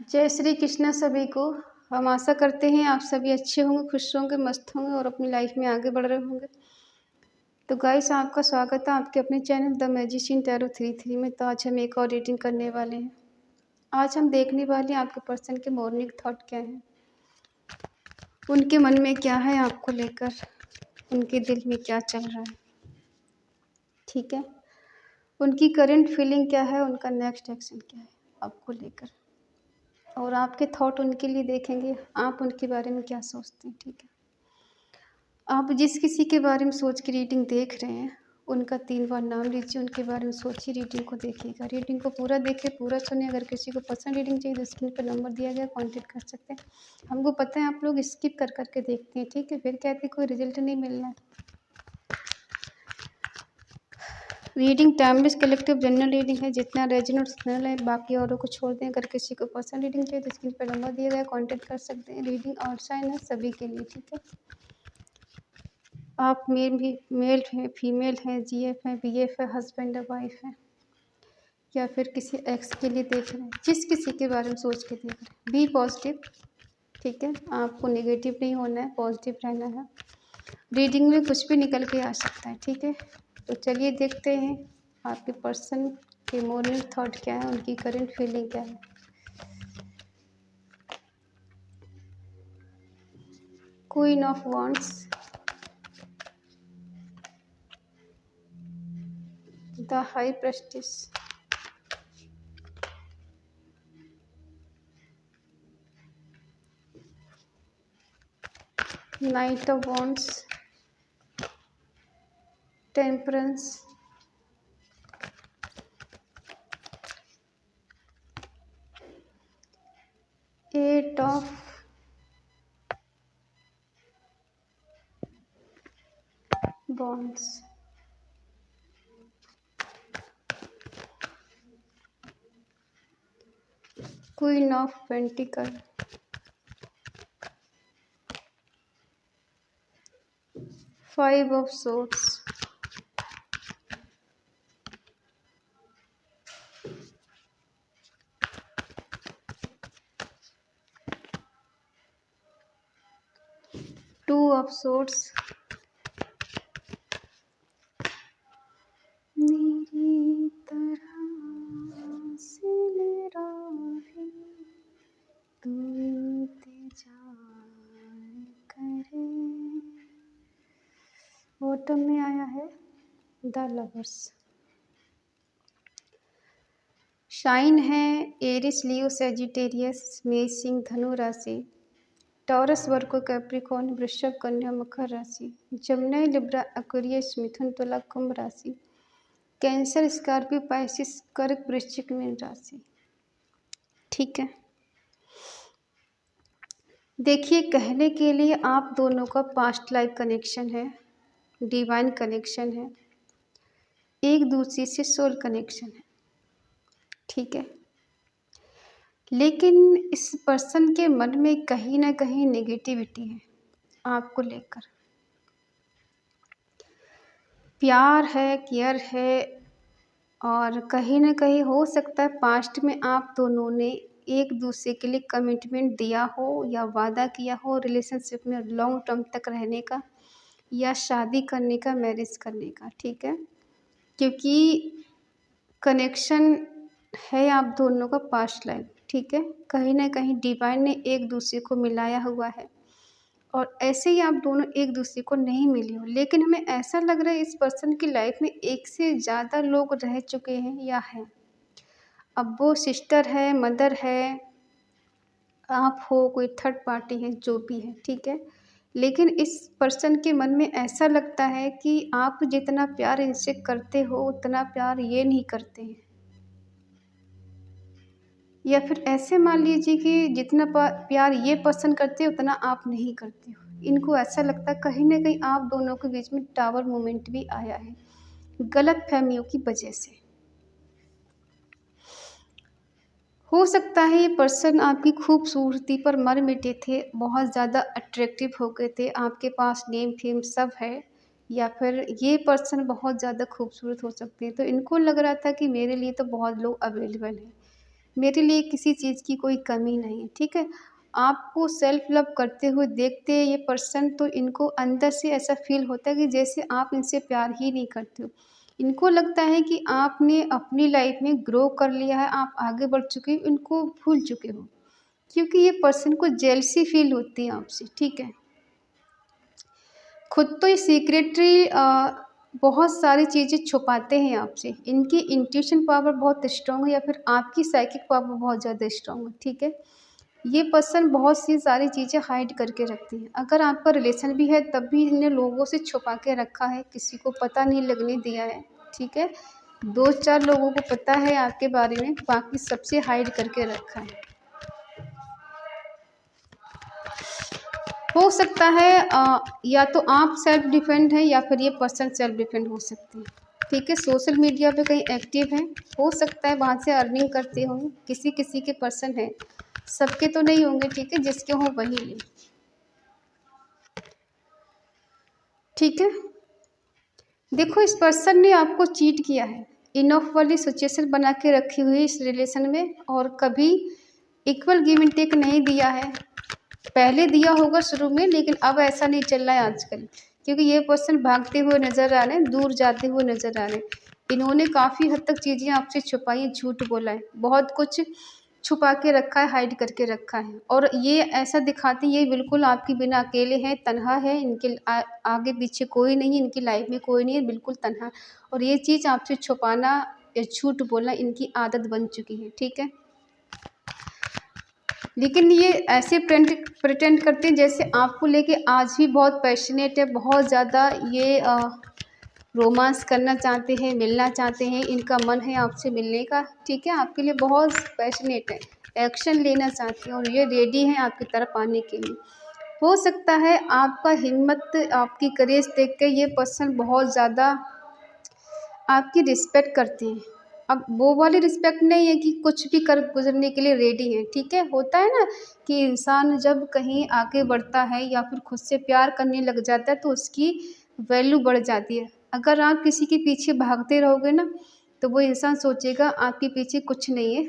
जय श्री कृष्ण सभी को। हम आशा करते हैं आप सभी अच्छे होंगे, खुश होंगे, मस्त होंगे और अपनी लाइफ में आगे बढ़ रहे होंगे। तो गाइस, आपका स्वागत है आपके अपने चैनल द मैजिशियन टैरो 33 में। तो आज हम एक और रीडिंग करने वाले हैं। आज हम देखने वाले हैं आपके पर्सन के मॉर्निंग थॉट क्या है, उनके मन में क्या है आपको लेकर, उनके दिल में क्या चल रहा है। ठीक है, उनकी करंट फीलिंग क्या है, उनका नेक्स्ट एक्शन क्या है आपको लेकर, और आपके थॉट उनके लिए देखेंगे आप उनके बारे में क्या सोचते हैं। ठीक है, आप जिस किसी के बारे में सोच के रीडिंग देख रहे हैं उनका 3 बार नाम लीजिए, उनके बारे में सोचिए, रीडिंग को देखिएगा। रीडिंग को पूरा देखें, पूरा सुने। अगर किसी को पर्सनल रीडिंग चाहिए तो स्क्रीन पर नंबर दिया गया, कांटेक्ट कर सकते हैं। हमको पता है आप लोग स्किप कर करके देखते हैं, ठीक है, फिर कहते हैं कोई रिजल्ट नहीं मिल रहा है। Reading timeless collective general reading है, जितना रेजोनेट उतना है, बाकी औरों को छोड़ दें। अगर किसी को पर्सनल रीडिंग चाहिए तो स्क्रीन पर नंबर दिया गया, कांटेक्ट कर सकते हैं। रीडिंग आउटसाइड है सभी के लिए, ठीक है। आप मेल हैं, फीमेल हैं, जीएफ हैं, बीएफ है, हस्बैंड है, वाइफ है, या फिर किसी एक्स के लिए देख रहे हैं, जिस किसी के बारे में सोच के देख रहे हैं, बी पॉजिटिव। ठीक है, आपको नेगेटिव नहीं होना है, पॉजिटिव रहना है। रीडिंग में कुछ भी निकल के आ सकता है, ठीक है। तो चलिए देखते हैं आपके पर्सन के मॉर्निंग थॉट क्या है, उनकी करंट फीलिंग क्या है। Queen of wands, the high priestess, knight of wands, temperance, eight of wands, queen of pentacle, five of swords, two of swords, मेरी तरह से मेरा भी तू इंतजार करे। बॉटम में आया है द लवर्स। शाइन है एरिस, लियो, सेजिटेरियस, मेष, सिंह, धनु राशि, टॉरस, वर्गो, कैप्रिकॉर्न, वृषभ, कन्या, मकर राशि, जमुना, लिब्रा, एक्वेरियस, मिथुन, तुला, कुंभ राशि, कैंसर, स्कॉर्पियो, पाइसिस, कर्क, वृश्चिक, मीन राशि। ठीक है, देखिए, कहने के लिए आप दोनों का पास्ट लाइफ कनेक्शन है, डिवाइन कनेक्शन है, एक दूसरे से सोल कनेक्शन है। ठीक है, लेकिन इस पर्सन के मन में कहीं ना कहीं नेगेटिविटी है आपको लेकर। प्यार है, केयर है, और कहीं ना कहीं हो सकता है पास्ट में आप दोनों ने एक दूसरे के लिए कमिटमेंट दिया हो या वादा किया हो रिलेशनशिप में लॉन्ग टर्म तक रहने का, या शादी करने का, मैरिज करने का। ठीक है, क्योंकि कनेक्शन है आप दोनों का पास्ट लाइफ। ठीक है, कहीं ना कहीं डिवाइन ने एक दूसरे को मिलाया हुआ है, और ऐसे ही आप दोनों एक दूसरे को नहीं मिले हो, लेकिन हमें ऐसा लग रहा है इस पर्सन की लाइफ में एक से ज़्यादा लोग रह चुके हैं या हैं। अब वो सिस्टर है, मदर है, आप हो, कोई थर्ड पार्टी है, जो भी है। ठीक है, लेकिन इस पर्सन के मन में ऐसा लगता है कि आप जितना प्यार इनसे करते हो उतना प्यार ये नहीं करते हैं, या फिर ऐसे मान लीजिए कि जितना प्यार ये पर्सन करते हैं उतना आप नहीं करते हो। इनको ऐसा लगता है कहीं ना कहीं आप दोनों के बीच में टावर मोमेंट भी आया है, गलत फहमियों की वजह से। हो सकता है ये पर्सन आपकी खूबसूरती पर मर मिटे थे, बहुत ज़्यादा अट्रैक्टिव हो गए थे, आपके पास नेम फेम सब है, या फिर ये पर्सन बहुत ज़्यादा खूबसूरत हो सकते हैं, तो इनको लग रहा था कि मेरे लिए तो बहुत लोग अवेलेबल हैं, मेरे लिए किसी चीज़ की कोई कमी नहीं है, ठीक है। आपको सेल्फ लव करते हुए देखते हैं ये पर्सन, तो इनको अंदर से ऐसा फील होता है कि जैसे आप इनसे प्यार ही नहीं करते हो। इनको लगता है कि आपने अपनी लाइफ में ग्रो कर लिया है, आप आगे बढ़ चुके हो, इनको भूल चुके हो, क्योंकि ये पर्सन को जेलसी फील होती है आपसे, ठीक है। खुद तो ये सीक्रेटली बहुत सारी चीज़ें छुपाते हैं आपसे। इनकी इंट्यूशन पावर बहुत स्ट्रॉन्ग है, या फिर आपकी साइकिक पावर बहुत ज़्यादा स्ट्रॉन्ग है, ठीक है। ये पर्सन बहुत सी सारी चीज़ें हाइड करके रखती हैं। अगर आपका रिलेशन भी है तब भी इन्हें लोगों से छुपा के रखा है, किसी को पता नहीं लगने दिया है, ठीक है। 2-4 लोगों को पता है आपके बारे में, बाकी सबसे हाइड करके रखा है। हो सकता है या तो आप सेल्फ डिफेंड हैं या फिर ये पर्सन सेल्फ डिफेंड हो सकते हैं, ठीक है। सोशल मीडिया पे कहीं एक्टिव हैं, हो सकता है वहाँ से अर्निंग करते होंगे, किसी किसी के पर्सन हैं, सबके तो नहीं होंगे, ठीक है। जिसके हों वही लें, ठीक है। देखो इस पर्सन ने आपको चीट किया है, इनफ वाली सिचुएशन बना के रखी हुई है इस रिलेशन में, और कभी इक्वल गिव एंड टेक नहीं दिया है। पहले दिया होगा शुरू में, लेकिन अब ऐसा नहीं चल रहा है आजकल, क्योंकि ये पर्सन भागते हुए नज़र आ रहे हैं, दूर जाते हुए नज़र आ रहे हैं। इन्होंने काफ़ी हद तक चीज़ें आपसे छुपाई, झूठ बोला है, बहुत कुछ छुपा के रखा है, हाइड करके रखा है, और ये ऐसा दिखाते हैं ये बिल्कुल आपके बिना अकेले हैं, तन्हा है, इनके आगे पीछे कोई नहीं है, इनकी लाइफ में कोई नहीं है, बिल्कुल तन्हा। और ये चीज़ आपसे छुपाना या झूठ बोलना इनकी आदत बन चुकी है, ठीक है। लेकिन ये ऐसे प्रिटेंड करते हैं जैसे आपको लेके आज भी बहुत पैशनेट है, बहुत ज़्यादा ये रोमांस करना चाहते हैं, मिलना चाहते हैं, इनका मन है आपसे मिलने का, ठीक है। आपके लिए बहुत पैशनेट है, एक्शन लेना चाहते हैं, और ये रेडी हैं आपकी तरफ आने के लिए। हो सकता है आपका हिम्मत, आपकी करेज देख के ये पर्सन बहुत ज़्यादा आपकी रिस्पेक्ट करते हैं। अब वो वाली रिस्पेक्ट नहीं है कि कुछ भी कर गुजरने के लिए रेडी है, ठीक है। होता है ना कि इंसान जब कहीं आगे बढ़ता है या फिर खुद से प्यार करने लग जाता है तो उसकी वैल्यू बढ़ जाती है। अगर आप किसी के पीछे भागते रहोगे ना, तो वो इंसान सोचेगा आपके पीछे कुछ नहीं है,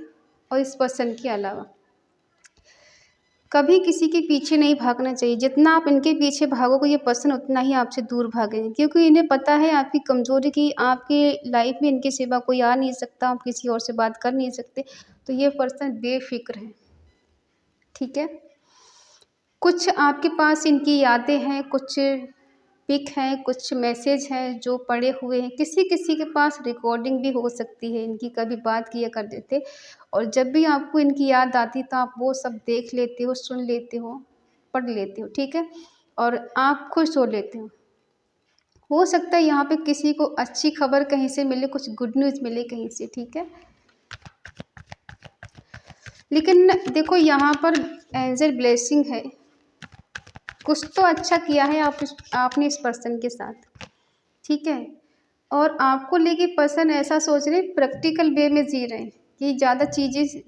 और इस पर्सन के अलावा कभी किसी के पीछे नहीं भागना चाहिए। जितना आप इनके पीछे भागोगे ये पर्सन उतना ही आपसे दूर भागेंगे, क्योंकि इन्हें पता है आपकी कमज़ोरी की, आपकी लाइफ में इनके सिवा कोई आ नहीं सकता, आप किसी और से बात कर नहीं सकते। तो ये पर्सन बेफिक्र है, ठीक है। कुछ आपके पास इनकी यादें हैं, कुछ पिक हैं, कुछ मैसेज हैं जो पड़े हुए हैं, किसी किसी के पास रिकॉर्डिंग भी हो सकती है इनकी, कभी बात किया करते थे, और जब भी आपको इनकी याद आती तो आप वो सब देख लेते हो, सुन लेते हो, पढ़ लेते हो, ठीक है, और आप खुश हो लेते हो सकता है यहाँ पे किसी को अच्छी खबर कहीं से मिले, कुछ गुड न्यूज़ मिले कहीं से, ठीक है। लेकिन देखो यहाँ पर एंजल ब्लेसिंग है, कुछ तो अच्छा किया है आपने इस पर्सन के साथ, ठीक है। और आपको लेके पर्सन ऐसा सोच रहे, प्रैक्टिकल वे में जी रहे हैं कि ज़्यादा चीज़ें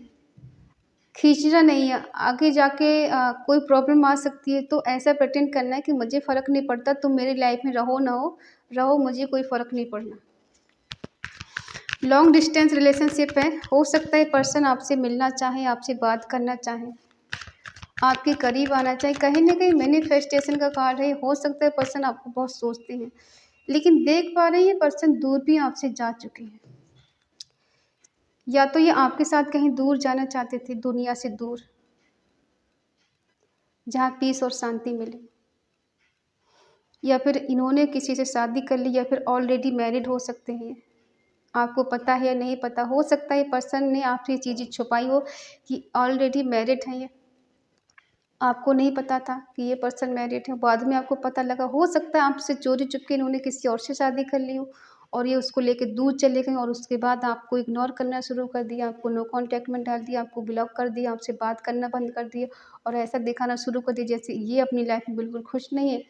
खींचना नहीं है, आगे जाके कोई प्रॉब्लम आ सकती है, तो ऐसा प्रिटेंड करना है कि मुझे फ़र्क नहीं पड़ता, तुम मेरी लाइफ में रहो ना रहो, मुझे कोई फ़र्क नहीं पड़ना। लॉन्ग डिस्टेंस रिलेशनशिप है, हो सकता है पर्सन आपसे मिलना चाहे, आपसे बात करना चाहे, आपके करीब आना चाहे, कहीं ना कहीं मैनिफेस्टेशन का कार्ड है। हो सकता है पर्सन आपको बहुत सोचते हैं, लेकिन देख पा रहे हैं ये पर्सन दूर भी आपसे जा चुके हैं, या तो ये आपके साथ कहीं दूर जाना चाहते थे, दुनिया से दूर, जहाँ पीस और शांति मिले, या फिर इन्होंने किसी से शादी कर ली, या फिर ऑलरेडी मैरिड हो सकते हैं, आपको पता है या नहीं पता। हो सकता है पर्सन ने आपसे ये चीज़ें छुपाई हो कि ऑलरेडी मैरिड हैं ये, आपको नहीं पता था कि ये पर्सन मैरिड है, बाद में आपको पता लगा। हो सकता है आपसे चोरी चुपके इन्होंने किसी और से शादी कर ली हो, और ये उसको लेके दूर चले गए, और उसके बाद आपको इग्नोर करना शुरू कर दिया, आपको नो कॉन्टैक्ट में डाल दिया, आपको ब्लॉक कर दिया, आपसे बात करना बंद कर दिया, और ऐसा दिखाना शुरू कर दिया जैसे ये अपनी लाइफ में बिल्कुल खुश नहीं है,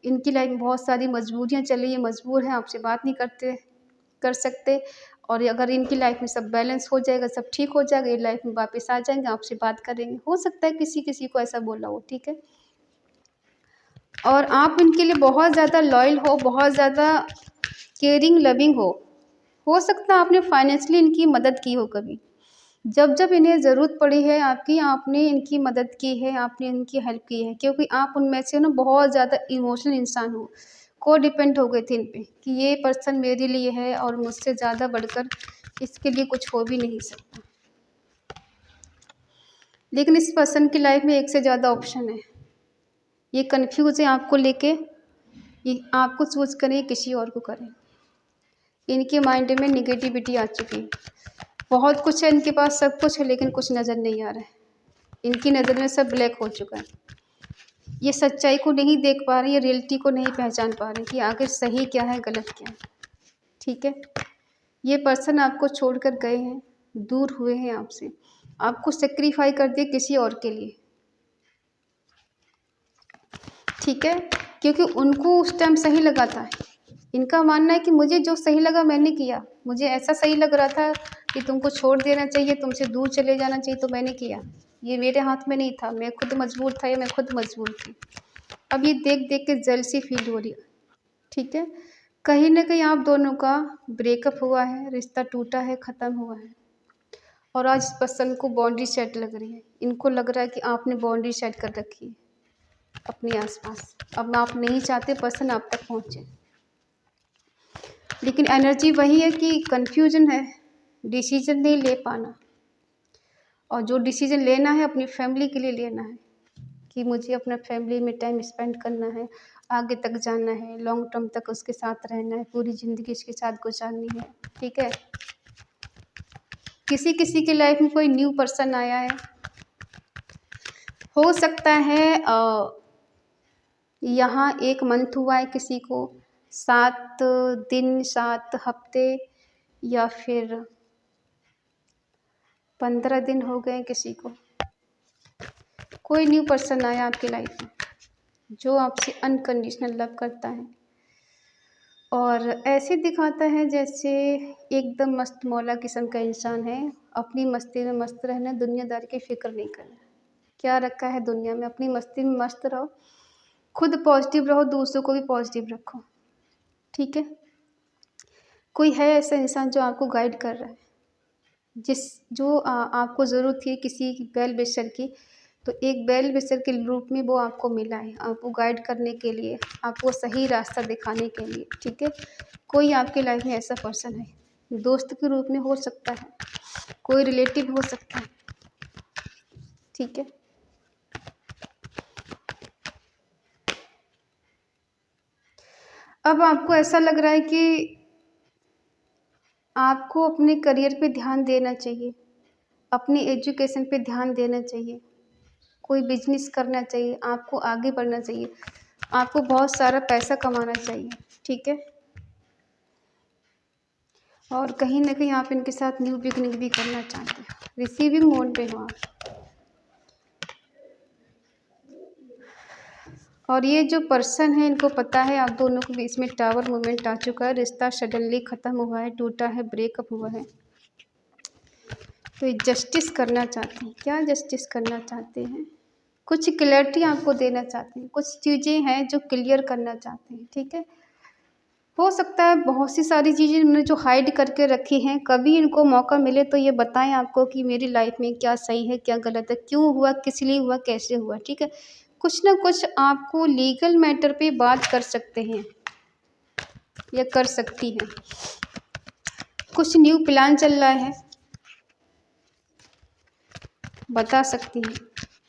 इनकी लाइफ में बहुत सारी मजबूरियाँ चल रही है, मजबूर हैं, आपसे बात नहीं कर सकते, और अगर इनकी लाइफ में सब बैलेंस हो जाएगा, सब ठीक हो जाएगा, ये लाइफ में वापस आ जाएंगे, आपसे बात करेंगे। हो सकता है किसी किसी को ऐसा बोला हो, ठीक है। और आप इनके लिए बहुत ज़्यादा लॉयल हो, बहुत ज़्यादा केयरिंग लविंग हो सकता है आपने फाइनेंशियली इनकी मदद की हो कभी, जब जब इन्हें ज़रूरत पड़ी है आपकी, आपने इनकी मदद की है, आपने इनकी हेल्प की है, क्योंकि आप उनमें से ना बहुत ज़्यादा इमोशनल इंसान हो, को डिपेंड हो गए थे इन पे कि ये पर्सन मेरे लिए है और मुझसे ज़्यादा बढ़कर इसके लिए कुछ हो भी नहीं सकता। लेकिन इस पर्सन की लाइफ में एक से ज़्यादा ऑप्शन है। ये कन्फ्यूज़ है आपको लेके, ये आपको चूज़ करें किसी और को करें। इनके माइंड में निगेटिविटी आ चुकी है। बहुत कुछ है इनके पास, सब कुछ है, लेकिन कुछ नज़र नहीं आ रहा है। इनकी नज़र में सब ब्लैक हो चुका है। ये सच्चाई को नहीं देख पा रहे, ये रियलिटी को नहीं पहचान पा रहे कि आखिर सही क्या है, गलत क्या है। ठीक है, ये पर्सन आपको छोड़कर गए हैं, दूर हुए हैं आपसे, आपको सेक्रीफाई कर दिए किसी और के लिए। ठीक है, क्योंकि उनको उस टाइम सही लगा था। इनका मानना है कि मुझे जो सही लगा मैंने किया, मुझे ऐसा सही लग रहा था कि तुमको छोड़ देना चाहिए, तुमसे दूर चले जाना चाहिए, तो मैंने किया। ये मेरे हाथ में नहीं था, मैं खुद मजबूर था या मैं खुद मजबूर थी। अब ये देख देख के जेलसी फील हो रही है। ठीक है, कहीं ना कहीं आप दोनों का ब्रेकअप हुआ है, रिश्ता टूटा है, ख़त्म हुआ है, और आज इस पर्सन को बाउंड्री सेट लग रही है। इनको लग रहा है कि आपने बाउंड्री सेट कर रखी है अपने आसपास। अब आप नहीं चाहते पर्सन आप तक पहुँचे, लेकिन एनर्जी वही है कि कन्फ्यूजन है, डिसीजन नहीं ले पाना। और जो डिसीजन लेना है अपनी फैमिली के लिए लेना है कि मुझे अपना फैमिली में टाइम स्पेंड करना है, आगे तक जाना है, लॉन्ग टर्म तक उसके साथ रहना है, पूरी ज़िंदगी उसके साथ गुजारनी है। ठीक है, किसी किसी की लाइफ में कोई न्यू पर्सन आया है, हो सकता है यहाँ 1 मंथ हुआ है किसी को, 7 दिन, 7 हफ्ते, या फिर 15 दिन हो गए किसी को। कोई न्यू पर्सन आया आपकी लाइफ में जो आपसे अनकंडीशनल लव करता है, और ऐसे दिखाता है जैसे एकदम मस्त मौला किस्म का इंसान है, अपनी मस्ती में मस्त रहना, दुनियादारी की फ़िक्र नहीं करना। क्या रखा है दुनिया में, अपनी मस्ती में मस्त रहो, खुद पॉजिटिव रहो, दूसरों को भी पॉजिटिव रखो। ठीक है, कोई है ऐसा इंसान जो आपको गाइड कर रहा है, आपको ज़रूरत थी किसी वेल विशर की, तो एक वेल विशर के रूप में वो आपको मिला है, आपको गाइड करने के लिए, आपको सही रास्ता दिखाने के लिए। ठीक है, कोई आपकी लाइफ में ऐसा पर्सन है, दोस्त के रूप में हो सकता है, कोई रिलेटिव हो सकता है। ठीक है, अब आपको ऐसा लग रहा है कि आपको अपने करियर पे ध्यान देना चाहिए, अपनी एजुकेशन पे ध्यान देना चाहिए, कोई बिजनेस करना चाहिए, आपको आगे बढ़ना चाहिए, आपको बहुत सारा पैसा कमाना चाहिए। ठीक है, और कहीं ना कहीं आप इनके साथ न्यू बिगनिंग भी करना चाहते हैं, रिसीविंग मोड पे हो आप। और ये जो पर्सन है इनको पता है आप दोनों के बीच में टावर मूवमेंट आ चुका है, रिश्ता सडनली ख़त्म हुआ है, टूटा है, ब्रेकअप हुआ है। तो ये जस्टिस करना चाहते हैं। क्या जस्टिस करना चाहते हैं? कुछ क्लैरिटी आपको देना चाहते हैं, कुछ चीज़ें हैं जो क्लियर करना चाहते हैं। ठीक है, हो सकता है बहुत सी सारी चीज़ें इन्होंने जो हाइड करके रखी हैं, कभी इनको मौका मिले तो ये बताएं आपको कि मेरी लाइफ में क्या सही है, क्या गलत है, क्यों हुआ, किस लिए हुआ, कैसे हुआ। ठीक है, कुछ ना कुछ आपको लीगल मैटर पे बात कर सकते हैं या कर सकती हैं। कुछ न्यू प्लान चल रहा है, बता सकती हैं।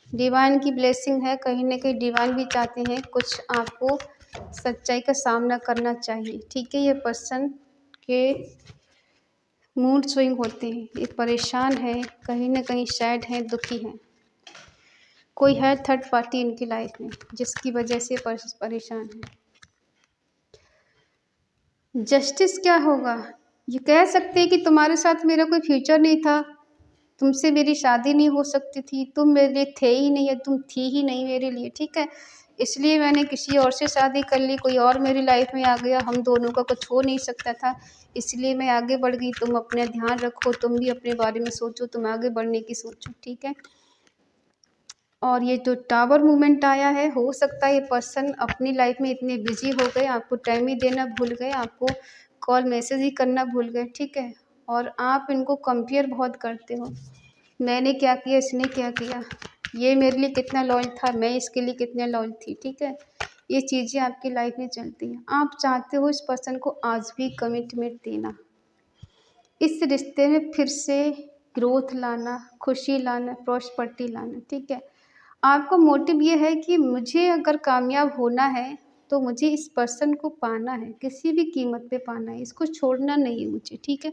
डिवाइन की ब्लेसिंग है, कहीं ना कहीं डिवाइन भी चाहते हैं कुछ आपको सच्चाई का सामना करना चाहिए। ठीक है, ये पर्सन के मूड स्विंग होते हैं, ये परेशान है, कहीं ना कहीं सैड है, दुखी है। कोई है थर्ड पार्टी इनकी लाइफ में जिसकी वजह से परेशान है। जस्टिस क्या होगा? ये कह सकते हैं कि तुम्हारे साथ मेरा कोई फ्यूचर नहीं था, तुमसे मेरी शादी नहीं हो सकती थी, तुम मेरे लिए थे ही नहीं, या तुम थी ही नहीं मेरे लिए। ठीक है, इसलिए मैंने किसी और से शादी कर ली, कोई और मेरी लाइफ में आ गया, हम दोनों का कुछ हो नहीं सकता था, इसलिए मैं आगे बढ़ गई। तुम अपना ध्यान रखो, तुम भी अपने बारे में सोचो, तुम आगे बढ़ने की सोचो। ठीक है, और ये जो टावर मूवमेंट आया है, हो सकता है ये पर्सन अपनी लाइफ में इतने बिजी हो गए, आपको टाइम ही देना भूल गए, आपको कॉल मैसेज ही करना भूल गए। ठीक है, और आप इनको कंपेयर बहुत करते हो, मैंने क्या किया, इसने क्या किया, ये मेरे लिए कितना लॉयल था, मैं इसके लिए कितने लॉयल थी। ठीक है, ये चीज़ें आपकी लाइफ में चलती हैं। आप चाहते हो इस पर्सन को आज भी कमिटमेंट देना, इस रिश्ते में फिर से ग्रोथ लाना, खुशी लाना, प्रॉस्पर्टी लाना। ठीक है, आपका मोटिव ये है कि मुझे अगर कामयाब होना है तो मुझे इस पर्सन को पाना है, किसी भी कीमत पे पाना है, इसको छोड़ना नहीं है मुझे। ठीक है,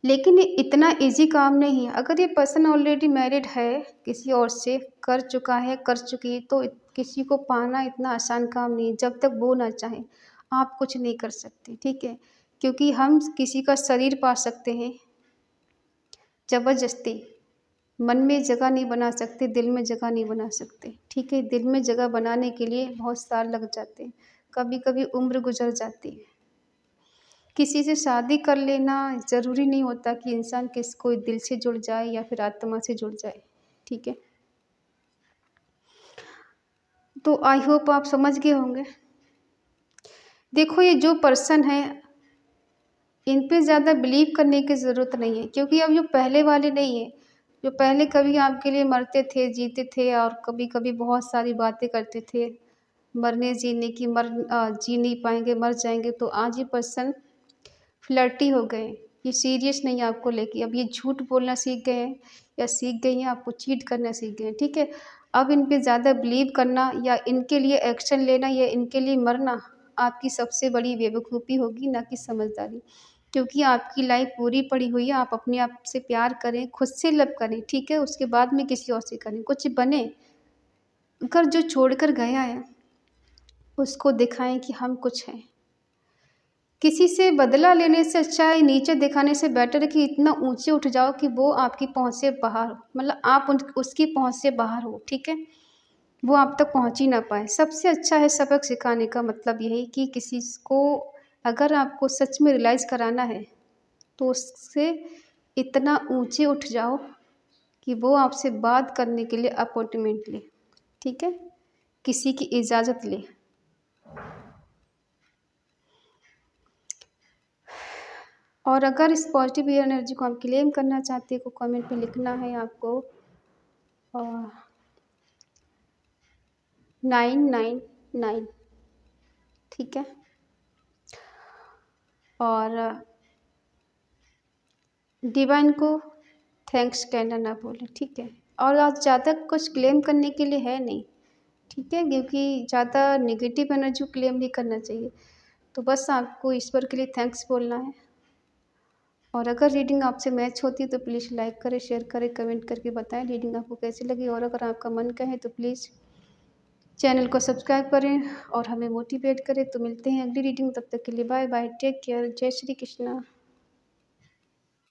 लेकिन ये इतना इजी काम नहीं है। अगर ये पर्सन ऑलरेडी मैरिड है, किसी और से कर चुका है, कर चुकी है, तो किसी को पाना इतना आसान काम नहीं है। जब तक वो ना चाहे आप कुछ नहीं कर सकते। ठीक है, क्योंकि हम किसी का शरीर पा सकते हैं ज़बरदस्ती, मन में जगह नहीं बना सकते, दिल में जगह नहीं बना सकते। ठीक है, दिल में जगह बनाने के लिए बहुत साल लग जाते हैं, कभी कभी उम्र गुजर जाती है। किसी से शादी कर लेना ज़रूरी नहीं होता कि इंसान कोई दिल से जुड़ जाए या फिर आत्मा से जुड़ जाए। ठीक है, तो आई होप आप समझ गए होंगे। देखो, ये जो पर्सन है इन पे ज़्यादा बिलीव करने की ज़रूरत नहीं है, क्योंकि अब जो पहले वाले नहीं है, जो पहले कभी आपके लिए मरते थे, जीते थे और कभी कभी बहुत सारी बातें करते थे मरने जीने की, जी नहीं पाएंगे, मर जाएंगे। तो आज ये पर्सन फ्लर्टी हो गए, ये सीरियस नहीं है आपको लेके, अब ये झूठ बोलना सीख गए हैं या सीख गई हैं, आपको चीट करना सीख गए हैं। ठीक है, अब इन पे ज़्यादा बिलीव करना या इनके लिए एक्शन लेना या इनके लिए मरना आपकी सबसे बड़ी बेवकूफ़ी होगी, ना कि समझदारी। क्योंकि आपकी लाइफ पूरी पड़ी हुई है, आप अपने आप से प्यार करें, खुद से लव करें। ठीक है, उसके बाद में किसी और से करें, कुछ बने। अगर जो छोड़ कर गया है उसको दिखाएं कि हम कुछ हैं। किसी से बदला लेने से अच्छा है, नीचे दिखाने से बेटर है कि इतना ऊंचे उठ जाओ कि वो आपकी पहुंच से बाहर हो, मतलब आप उसकी पहुंच से बाहर हो। ठीक है, वो आप तक पहुंच ही ना पाए। सबसे अच्छा है सबक सिखाने का मतलब यही कि किसी को अगर आपको सच में रियलाइज़ कराना है तो उससे इतना ऊंचे उठ जाओ कि वो आपसे बात करने के लिए अपॉइंटमेंट ले। ठीक है, किसी की इजाज़त ले। और अगर इस पॉजिटिव एनर्जी को आप क्लेम करना चाहते हैं तो कमेंट में लिखना है आपको 999। ठीक है, और डिवाइन को थैंक्स कहना ना भूलें। ठीक है, और आज ज़्यादा कुछ क्लेम करने के लिए है नहीं। ठीक है, क्योंकि ज़्यादा नेगेटिव एनर्जी को क्लेम नहीं करना चाहिए। तो बस आपको ईश्वर के लिए थैंक्स बोलना है। और अगर रीडिंग आपसे मैच होती है तो प्लीज़ लाइक करें, शेयर करें, कमेंट करके बताएं रीडिंग आपको कैसी लगी। और अगर आपका मन कहे तो प्लीज़ चैनल को सब्सक्राइब करें और हमें मोटिवेट करें। तो मिलते हैं अगली रीडिंग, तब तक के लिए बाय बाय, टेक केयर, जय श्री कृष्णा।